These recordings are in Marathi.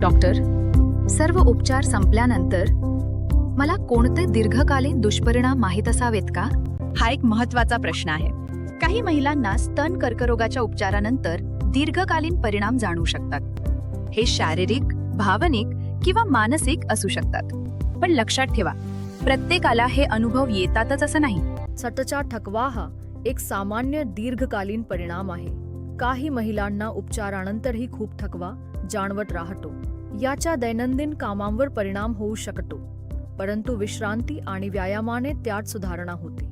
डॉक्टर, सर्व उपचार संपल्यानंतर मला कोणते दीर्घकालीन दुष्परिणाम माहीत असावेत का? हा एक महत्त्वाचा प्रश्न आहे. काही महिलांना स्तन कर्करोगाच्या उपचारानंतर दीर्घकालीन परिणाम जाणवू शकतात. हे शारीरिक, भावनिक किंवा मानसिक असू शकतात. पण लक्षात ठेवा, प्रत्येकाला हे अनुभव येतातच असं नाही. सटचा थकवा हा एक सामान्य दीर्घकालीन परिणाम आहे. काही महिलांना उपचारानंतरही खूप थकवा जाणवत राहतो. याचा दैनंदिन कामांवर परिणाम होऊ शकतो, परंतु विश्रांती आणि व्यायामाने त्यात सुधारणा होते.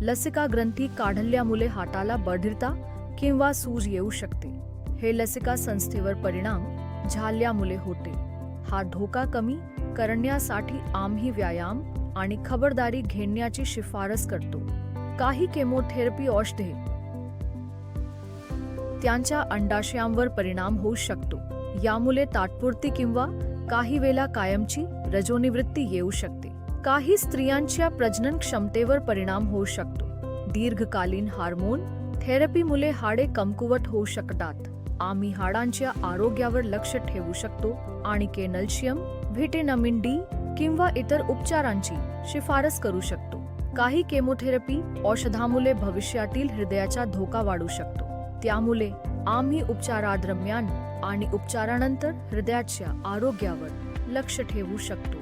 लसिका ग्रंथी काढल्यामुळे हाताला बधिरता किंवा सूज येऊ शकते. हे लसिका संस्थेवर परिणाम झाल्यामुळे होते. हा धोका कमी करण्यासाठी आम्ही व्यायाम आणि खबरदारी घेण्याची शिफारस करतो. काही केमोथेरपी औषधे त्यांच्या अंडाशयांवर परिणाम होऊ शकतो. यामुळे तात्पुरती किंवा काही वेळा कायमची रजोनिवृत्ती येऊ शकते. काही स्त्रियांच्या प्रजनन क्षमतेवर परिणाम होऊ शकतो. दीर्घकालीन हार्मोन थेरपीमुळे हाडे कमकुवत होऊ शकतात. आम्ही हाडांच्या आरोग्यावर लक्ष ठेवू शकतो आणि कॅल्शियम, व्हिटॅमिन डी किंवा इतर उपचारांची शिफारस करू शकतो. काही केमोथेरपी औषधामुळे भविष्यातील हृदयाचा धोका वाढू शकतो. त्यामुळे आम्ही उपचारादरम्यान आणि उपचारानंतर हृदयाच्या आरोग्यावर लक्ष ठेवू शकतो.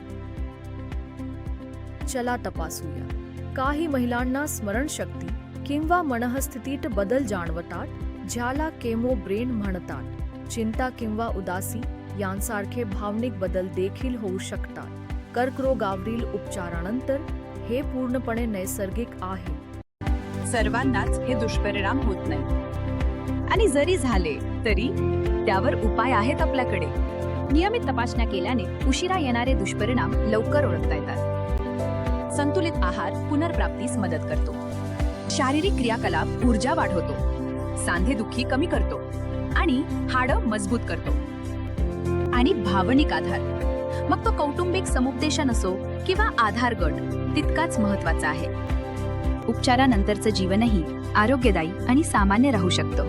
चला तपासूया. काही महिलांना स्मरणशक्ती किंवा मनःस्थितीत बदल जाणवतात, ज्याला केमो ब्रेन म्हणतात. चिंता किंवा उदासी यांसारखे भावनिक बदल देखील होऊ शकतात. कर्करोगावरील उपचारानंतर हे पूर्णपणे नैसर्गिक आहे. सर्वांनाच हे दुष्परिणाम होत नाही, आणि जरी झाले तरी त्यावर उपाय आहेत आपल्याकडे. नियमित तपासण्या केल्याने उशिरा येणारे दुष्परिणाम लवकर ओळखता येतात. संतुलित आहार पुनर्प्राप्तीस मदत करतो. शारीरिक क्रियाकलाप ऊर्जा वाढवतो, सांधेदुखी कमी करतो आणि हाडं मजबूत करतो. आणि भावनिक आधार, मग तो कौटुंबिक समुपदेशन असो किंवा आधार गट, तितकाच महत्त्वाचा आहे. उपचारानंतरचं जीवनही आरोग्यदायी आणि सामान्य राहू शकतं.